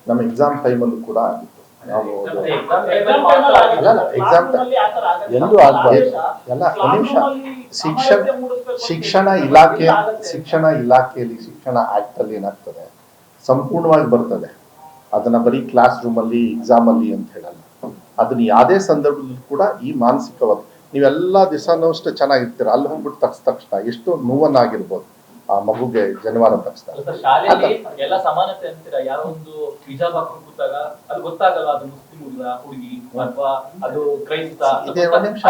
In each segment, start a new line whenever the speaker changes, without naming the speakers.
ನಮ್ಮ ಎಕ್ಸಾಮ್ ಟೈಮಲ್ಲೂ ಕೂಡ ಆಗಿತ್ತು. ನಾವು ಎಕ್ಸಾಮ್
ಎಲ್ಲೂ ಆಗ್ಬಾರ್ದು.
ಎಲ್ಲ ಒಂದು ನಿಮಿಷ, ಶಿಕ್ಷಣ ಇಲಾಖೆಯಲ್ಲಿ ಶಿಕ್ಷಣ ಆಕ್ಟ್ ಅಲ್ಲಿ ಏನಾಗ್ತದೆ, ಸಂಪೂರ್ಣವಾಗಿ ಬರ್ತದೆ. ಅದನ್ನ ಬರೀ ಕ್ಲಾಸ್ ರೂಮ್ ಅಲ್ಲಿ ಎಕ್ಸಾಮ್ ಅಲ್ಲಿ ಅಂತ ಹೇಳಲ್ಲ. ಅದನ್ನ ಯಾವುದೇ ಸಂದರ್ಭದಲ್ಲಿ ಕೂಡ ಈ ಮಾನಸಿಕವಾದ ನೀವೆಲ್ಲ ದಿವಸನೂ ಅಷ್ಟು ಚೆನ್ನಾಗಿರ್ತೀರ, ಅಲ್ಲಿ ಹೋಗ್ಬಿಟ್ಟು ತಕ್ಷಣ ಎಷ್ಟು ನೋವನ್ನಾಗಿರ್ಬೋದು ಆ ಮಗುಗೆ ಜನಿವಾರ ತಕ್ಷಣ.
ಶಾಲೆಯಲ್ಲಿ ಎಲ್ಲ ಸಮಾನತೆ ಅಂತೀರಾ, ಯಾರೋ ಒಂದು ಹಿಜಾಬ್ ಹಾಕೊಂಡು ಕೂತಾಗ ಅದು ಗೊತ್ತಾಗಲ್ಲ ಅದು ಮುಸ್ಲಿಂ ಹುಡುಗಿ ಅಥವಾ ಅದು ಕ್ರೈಸ್ತ,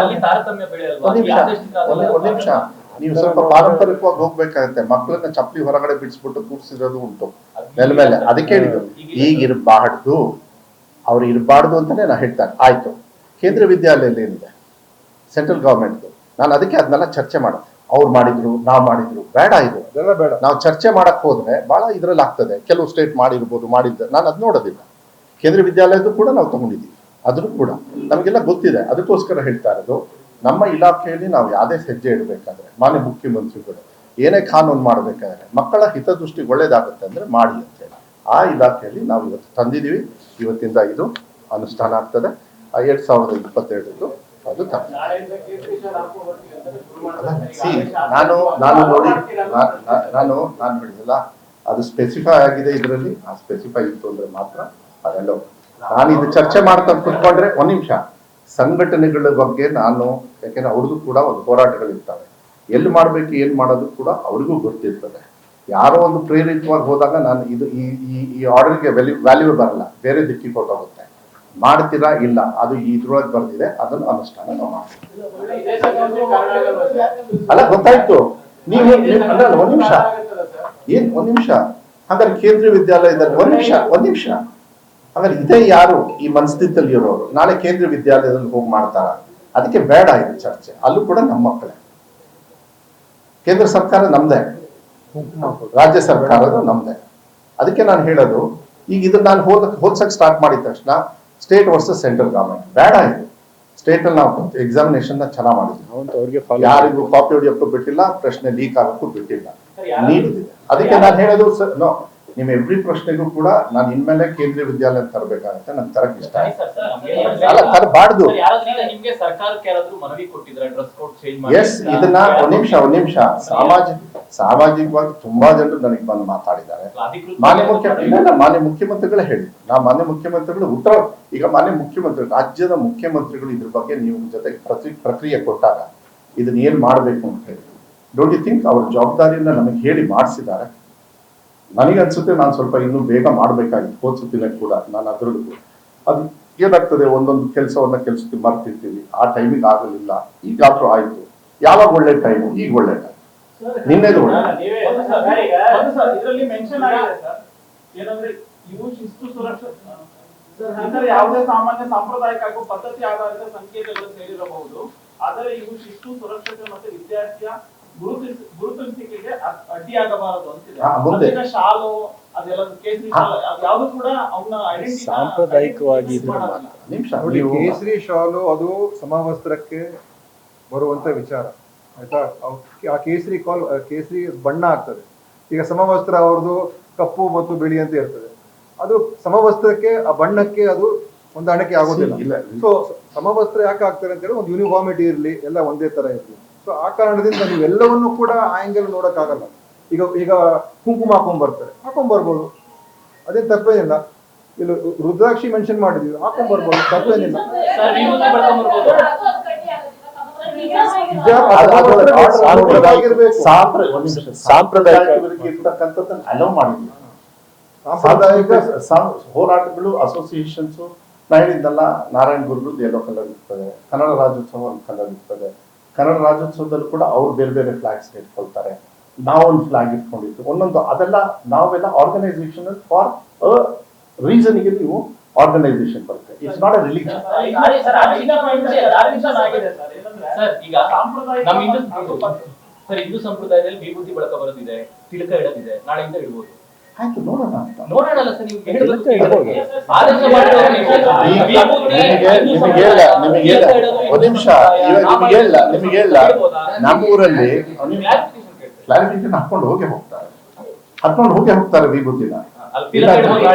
ಅಲ್ಲಿ ತಾರತಮ್ಯ ಬೆಳೆಯಲ್ವಾ?
ಒಂದ್ ನಿಮಿಷ, ನೀವು ಸ್ವಲ್ಪ ಪಾರಂಪರಿಕವಾಗಿ ಹೋಗ್ಬೇಕಾಗತ್ತೆ. ಮಕ್ಕಳನ್ನ ಚಪ್ಪಲಿ ಹೊರಗಡೆ ಬಿಡಿಸ್ಬಿಟ್ಟು ಕೂರ್ಸಿರೋದು ಉಂಟು ಮೇಲೆ ಮೇಲೆ. ಅದಕ್ಕೆ ಹೇಳಿದ್ರು ಈಗ ಇರಬಾರ್ದು, ಅವ್ರು ಇರಬಾರ್ದು ಅಂತಾನೆ ನಾ ಹೇಳ್ತಾರೆ. ಆಯ್ತು, ಕೇಂದ್ರ ವಿದ್ಯಾಲಯದಲ್ಲಿ ಏನಿದೆ ಸೆಂಟ್ರಲ್ ಗವರ್ಮೆಂಟ್, ನಾನು ಅದಕ್ಕೆ ಅದನ್ನೆಲ್ಲ ಚರ್ಚೆ ಮಾಡೋದು. ಅವ್ರು ಮಾಡಿದ್ರು, ನಾವು ಮಾಡಿದ್ರು, ಬೇಡ ಇದು ಬೇಡ. ನಾವು ಚರ್ಚೆ ಮಾಡಕ್ ಹೋದ್ರೆ ಬಹಳ ಇದ್ರಲ್ಲಿ ಆಗ್ತದೆ. ಕೆಲವು ಸ್ಟೇಟ್ ಮಾಡಿರ್ಬೋದು, ಮಾಡಿದ್ದೆ, ನಾನು ಅದ್ ನೋಡೋದಿಲ್ಲ. ಕೇಂದ್ರ ವಿದ್ಯಾಲಯದ್ದು ಕೂಡ ನಾವು ತಗೊಂಡಿದ್ದೀವಿ, ಅದನ್ನು ಕೂಡ ನಮಗೆಲ್ಲ ಗೊತ್ತಿದೆ. ಅದಕ್ಕೋಸ್ಕರ ಹೇಳ್ತಾ ಇರೋದು, ನಮ್ಮ ಇಲಾಖೆಯಲ್ಲಿ ನಾವು ಯಾವುದೇ ಹೆಜ್ಜೆ ಇಡಬೇಕಾದ್ರೆ ಮಾನ್ಯ ಮುಖ್ಯಮಂತ್ರಿಗಳು ಏನೇ ಕಾನೂನು ಮಾಡಬೇಕಾದ್ರೆ ಮಕ್ಕಳ ಹಿತದೃಷ್ಟಿ ಒಳ್ಳೇದಾಗುತ್ತೆ ಅಂದ್ರೆ ಮಾಡಿ ಅಂತ ಹೇಳಿ ಆ ಇಲಾಖೆಯಲ್ಲಿ ನಾವು ಇವತ್ತು ತಂದಿದ್ದೀವಿ. ಇವತ್ತಿಂದ ಇದು ಅನುಷ್ಠಾನ ಆಗ್ತದೆ. 2022 ಅದು ನಾನು ನೋಡಿ ನಾನು ಹೇಳಿಲ್ಲ, ಅದು ಸ್ಪೆಸಿಫೈ ಆಗಿದೆ ಇದರಲ್ಲಿ. ಆ ಸ್ಪೆಸಿಫೈ ಇತ್ತು ಅಂದ್ರೆ ಮಾತ್ರ ಅದೆಲ್ಲ. ನಾನು ಇದು ಚರ್ಚೆ ಮಾಡ್ತಾ ಕುತ್ಕೊಂಡ್ರೆ ಒಂದ್ ನಿಮಿಷ, ಸಂಘಟನೆಗಳ ಬಗ್ಗೆ ನಾನು, ಯಾಕೆಂದ್ರೆ ಅವ್ರಿಗೂ ಕೂಡ ಒಂದು ಹೋರಾಟಗಳಿರ್ತವೆ. ಎಲ್ಲಿ ಮಾಡ್ಬೇಕು ಏನ್ ಮಾಡೋದು ಕೂಡ ಅವ್ರಿಗೂ ಗೊತ್ತಿರ್ತದೆ. ಯಾರೋ ಒಂದು ಪ್ರೇರಿತವಾಗಿ ಹೋದಾಗ ನಾನು ಇದು ಈ ಆರ್ಡರ್ಗೆ ವ್ಯಾಲ್ಯೂ ಬರಲ್ಲ, ಬೇರೆ ದಿಕ್ಕಿಗೆ ಹೊರಟೋಗುತ್ತೆ. ಮಾಡ್ತೀರಾ ಇಲ್ಲ, ಅದು ಇದ್ರೊಳಗೆ ಬರ್ದಿದೆ, ಅದನ್ನು ಅನುಷ್ಠಾನ ನಾವು ಮಾಡ್ತೀವಿ. ಅಲ್ಲ ಗೊತ್ತಾಯ್ತು. ನೀವು ಒಂದ್ ನಿಮಿಷ ಒಂದ್ ನಿಮಿಷ ಹಾಗಾದ್ರೆ ಕೇಂದ್ರೀಯ ವಿದ್ಯಾಲಯದಲ್ಲಿ ಒಂದ್ ನಿಮಿಷ ಹಾಗಾದ್ರೆ ಇದೇ ಯಾರು ಈ ಮನಸ್ಥಿತಿಯಲ್ಲಿ ಇರೋರು ನಾಳೆ ಕೇಂದ್ರೀಯ ವಿದ್ಯಾಲಯದಲ್ಲಿ ಹೋಗಿ ಮಾಡ್ತಾರ? ಅದಕ್ಕೆ ಬೇಡ ಇದು ಚರ್ಚೆ. ಅಲ್ಲೂ ಕೂಡ ನಮ್ಮ ಮಕ್ಕಳೇ. ಕೇಂದ್ರ ಸರ್ಕಾರ ನಮ್ದೇ, ರಾಜ್ಯ ಸರ್ಕಾರದ ನಮ್ದೇ. ಅದಕ್ಕೆ ನಾನು ಹೇಳೋದು, ಈಗ ಇದನ್ನ ನಾನು ಹೋಲ್ಸಕ್ ಸ್ಟಾರ್ಟ್ ಮಾಡಿದ ತಕ್ಷಣ ಸ್ಟೇಟ್ ವರ್ಸಸ್ ಸೆಂಟ್ರಲ್ ಗವರ್ಮೆಂಟ್ ಬೇಡ. ಇದು ಸ್ಟೇಟ್ ಅಲ್ಲಿ ನಾವು ಎಕ್ಸಾಮಿನೇಷನ್ ಚೆನ್ನಾಗಿ ಮಾಡಿದ್ವಿ, ಯಾರಿಗೂ ಕಾಪಿ ಹೊಡಿಯೋಕ್ಕೂ ಬಿಟ್ಟಿಲ್ಲ, ಪ್ರಶ್ನೆ ಲೀಕ್ ಆಗೋಕ್ಕೂ ಬಿಟ್ಟಿಲ್ಲ, ನೀಡಿದೆ. ಅದಕ್ಕೆ ನಾನು ಹೇಳೋದು ನೋ, ನಿಮ್ಮ ಎವ್ರಿ ಪ್ರಶ್ನೆಗೂ ಕೂಡ ನಾನು ಇನ್ಮೇಲೆ ಕೇಂದ್ರೀಯ ವಿದ್ಯಾಲಯ ತರಬೇಕಾಗತ್ತೆ. ನನ್ ತರಕ್ ಇಷ್ಟ ಅಲ್ಲ, ತರಬಾರ್ದು. ಎಸ್, ಇದನ್ನ ಒಂದ್ ನಿಮಿಷ ಸಾಮಾಜಿಕವಾಗಿ ತುಂಬಾ ಜನರು ನನಗೆ ಬಂದು ಮಾತಾಡಿದ್ದಾರೆ. ಮಾನ್ಯ ಮುಖ್ಯಮಂತ್ರಿಗಳೇ ಹೇಳಿ, ಮಾನ್ಯ ಮುಖ್ಯಮಂತ್ರಿಗಳು ಉತ್ತರ, ಈಗ ಮಾನ್ಯ ಮುಖ್ಯಮಂತ್ರಿ, ರಾಜ್ಯದ ಮುಖ್ಯಮಂತ್ರಿಗಳು ಇದ್ರ ಬಗ್ಗೆ ನೀವು ಜೊತೆಗೆ ಪ್ರಕ್ರಿಯೆ ಕೊಟ್ಟಾಗ ಇದನ್ನ ಏನ್ ಮಾಡ್ಬೇಕು ಅಂತ ಹೇಳಿ, ಡೋಂಟ್ ಯು ಥಿಂಕ್ ಅವ್ರ ಜವಾಬ್ದಾರಿಯನ್ನ ನಮಗೆ ಹೇಳಿ ಮಾಡಿಸಿದ್ದಾರೆ? ನನಗನ್ಸುತ್ತೆ ನಾನು ಸ್ವಲ್ಪ ಇನ್ನೂ ಬೇಗ ಮಾಡ್ಬೇಕಾಗಿತ್ತು. ಹೋದ್ಸತಿನ ಕೂಡ ನಾನು ಅದ್ರಲ್ಲೂ ಕೂಡ ಅದು ಏನಾಗ್ತದೆ, ಒಂದೊಂದು ಕೆಲಸಕ್ಕೆ ಮರ್ತಿರ್ತೀವಿ, ಆ ಟೈಮಿಗೆ ಆಗಲಿಲ್ಲ. ಈಗಾದ್ರೂ ಆಯ್ತು. ಯಾವಾಗ ಒಳ್ಳೆ ಟೈಮು? ಈಗ ಒಳ್ಳೆ ಟೈಮ್, ನಿನ್ನೆದು ಒಳ್ಳೆ.
ಯಾವುದೇ ಸಾಮಾನ್ಯ ಸಾಂಪ್ರದಾಯಿಕ ಹಾಗೂ ಪದ್ಧತಿ ಆಧಾರಿತ ಸಂಕೇತಗಳು ಸೇರಿರಬಹುದು, ಆದರೆ ಇವು ಶಿಸ್ತು, ಸುರಕ್ಷತೆ ಮತ್ತು ವಿದ್ಯಾರ್ಥಿಯ ಗುರುತಿಸುವಿಕೆಗೆ ಅಡ್ಡಿಯಾಗಬಾರದು ಅಂತಿದೆ. ಶಾಲು ಅದೆಲ್ಲ ಕೇಸರಿ ಶಾಲು ಯಾವುದು ಕೂಡ ಅವನ ಐಡೆಂಟಿಟಿ
ಸಾಂಪ್ರದಾಯಿಕವಾಗಿ
ನೋಡಿ. ಕೇಸರಿ ಶಾಲು ಅದು ಸಮವಸ್ತ್ರಕ್ಕೆ ಬರುವಂತ ವಿಚಾರ, ಆಯ್ತಾ? ಆ ಕೇಸರಿ ಬಣ್ಣ ಆಗ್ತದೆ. ಈಗ ಸಮವಸ್ತ್ರ ಅವ್ರದ್ದು ಕಪ್ಪು ಮತ್ತು ಬಿಳಿ ಅಂತ ಇರ್ತದೆ. ಅದು ಸಮವಸ್ತ್ರಕ್ಕೆ, ಆ ಬಣ್ಣಕ್ಕೆ ಅದು ಹೊಂದಾಣಿಕೆ ಆಗೋದಿಲ್ಲ. ಸೊ ಸಮವಸ್ತ್ರ ಯಾಕೆ ಆಗ್ತಾರೆ ಅಂತ ಹೇಳಿ ಒಂದು ಯೂನಿಫಾರ್ಮಿಟಿ ಇರಲಿ, ಎಲ್ಲ ಒಂದೇ ತರ ಇರಲಿ. ಸೊ ಆ ಕಾರಣದಿಂದ ನೀವೆಲ್ಲವನ್ನು ಕೂಡ ಆಂಗಲ್ ನೋಡಕ್ ಆಗಲ್ಲ. ಈಗ ಕುಂಕುಮ ಹಾಕೊಂಡ್ಬರ್ಬೋದು, ಅದೇನ್ ತಪ್ಪೇನಿಲ್ಲ. ಇಲ್ಲಿ ರುದ್ರಾಕ್ಷಿ ಮೆನ್ಷನ್ ಮಾಡಿದೀವಿ, ಹಾಕೊಂಡ್ಬರ್ಬೋದು, ತಪ್ಪೇನಿಲ್ಲ.
ಸಾಂಪ್ರದಾಯಿಕವಾಗಿರ್ತಕ್ಕಂಥದ್ದನ್ನು ಅಲೋ ಮಾಡಿದ್ವಿ. ಸಾಂಪ್ರದಾಯಿಕ ಹೋರಾಟಗಳು, ಅಸೋಸಿಯೇಷನ್ಸ್, ನಾ ಹೇಳಿದ್ದಲ್ಲ, ನಾರಾಯಣ ಗುರುಗಳದ್ದು ಯೆಲ್ಲೋ ಕಲರ್ ಇರ್ತದೆ, ಕನ್ನಡ ರಾಜ್ಯೋತ್ಸವ ಒಂದು ಕಲರ್ ಇರ್ತದೆ. ಕನ್ನಡ ರಾಜ್ಯೋತ್ಸವದಲ್ಲಿ ಕೂಡ ಅವ್ರು ಬೇರೆ ಬೇರೆ ಫ್ಲಾಗ್ಸ್ ಇಟ್ಕೊಳ್ತಾರೆ, ನಾವೊಂದು ಫ್ಲಾಗ್ ಇಟ್ಕೊಂಡಿತ್ತು, ಒಂದೊಂದು. ಅದೆಲ್ಲ ನಾವೆಲ್ಲ ಆರ್ಗನೈಸೇಷನ್ ಫಾರ್ ರೀಸನ್ ಗೆ ನೀವು ಆರ್ಗನೈಸೇಷನ್ ಬರುತ್ತೆ. It's not a religion.
Hindu ಸಂಪ್ರದಾಯದಲ್ಲಿ ವಿಭೂತಿ ಬಳಕ ಬರೋದಿದೆ, ತಿಲಕ ಇಡೋದಿದೆ, ನಾಳೆಯಿಂದ ಇಡ್ಬೋದು.
ಆಯ್ತು, ನೋಡೋಣ ಅಂತ.
ನೋಡೋಣಲ್ಲ ಸರ್, ನೀವು
ನಿಮಗೆ ನಮ್ಮೂರಲ್ಲಿ ಕ್ಲಾರಿಫಿಕೇಶನ್ ಹಾಕೊಂಡು ಹೋಗೇ ಹೋಗ್ತಾರೆ ವಿಭೂತಿನ.
ಅಲ್ಲಿ ತಿಲಕ ಇಡ್ಬೋದು,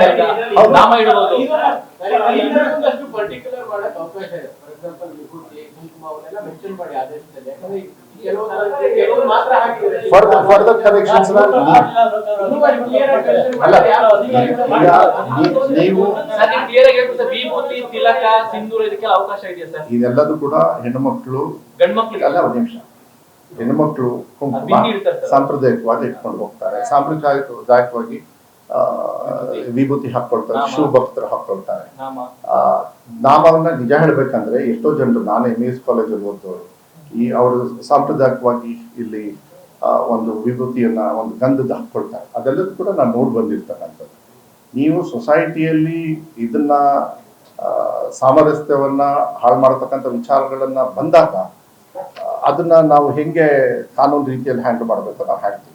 ಹೌದು.
ನಾಮ ಇಡ್ಬೋದು.
ಒಂದಷ್ಟು ಪರ್ಟಿಕ್ಯುಲರ್ ಮಾಡಕ್ ಅವಕಾಶ ಇದೆ. ಫಾರ್ ಎಕ್ಸಾಂಪಲ್ ವಿಭೂತಿ ಕುಂಕುಮ ಅವನ್ನೆಲ್ಲ ಮೆನ್ಷನ್ ಮಾಡಿ ಆದೇಶದಲ್ಲಿ. ಯಾಕಂದ್ರೆ ಕೆಲವರು ಮಾತ್ರ ಹಾಕಿದ್ರೆ
ಫರ್ದರ್ ಕರೆಕ್ಷನ್ಸ್ ನೀವು
ಸರ್, ನೀವು ಕ್ಲಿಯರ್ ಆಗಿ ಹೇಳ್ಬೋದು ಸರ್, ವಿಭೂತಿ, ತಿಲಕ, ಸಿಂಧೂರ ಇದಕ್ಕೆಲ್ಲ ಅವಕಾಶ ಇದೆಯಾ ಸರ್?
ಇದೆಲ್ಲದೂ ಕೂಡ ಹೆಣ್ಣುಮಕ್ಕಳು
ಗಂಡ್ ಮಕ್ಳಿಗೆ
ಅಲ್ಲ, ಒಂದು ನಿಮಿಷ, ಹೆಣ್ಣುಮಕ್ಕಳು ಕುಂಕುಮ
ಬಿಂದಿ ಇಡ್ತಾರೆ ಸರ್.
ಸಾಂಪ್ರದಾಯಿಕವಾಗಿ ಇಟ್ಕೊಂಡು ಹೋಗ್ತಾರೆ. ಸಾಂಪ್ರದಾಯಿಕವಾಗಿ ವಿಭೂತಿ ಹಾಕೊಳ್ತಾರೆ,
ನಾಮ.
ಶಿವ ಭಕ್ತರು ಹಾಕೊಳ್ತಾರೆ.
ನಾಮ.
ನಾಮವನ್ನ ನಿಜ ಹೇಳ್ಬೇಕಂದ್ರೆ ಎಷ್ಟೋ ಜನರು, ನಾನು MES ಕಾಲೇಜಲ್ಲಿ ಓದೋರು, ಅವರು ಸಾಂಪ್ರದಾಯಿಕವಾಗಿ ಇಲ್ಲಿ ಒಂದು ವಿಭೂತಿಯನ್ನ, ಒಂದು ಗಂಧದ ಹಾಕೊಳ್ತಾರೆ. ಅದೆಲ್ಲದೂ ಕೂಡ ನಾನು ನೋಡಿ ಬಂದಿರ್ತಕ್ಕಂಥದ್ದು. ನೀವು ಸೊಸೈಟಿಯಲ್ಲಿ ಇದನ್ನ ಸಾಮರಸ್ಯವನ್ನ ಹಾಳು ಮಾಡತಕ್ಕಂಥ ವಿಚಾರಗಳನ್ನ ಬಂದಾಗ ಅದನ್ನ ನಾವು ಹೆಂಗೆ ಕಾನೂನು ರೀತಿಯಲ್ಲಿ ಹ್ಯಾಂಡಲ್ ಮಾಡಬೇಕು ನಾವು ಹೇಳ್ತೀವಿ.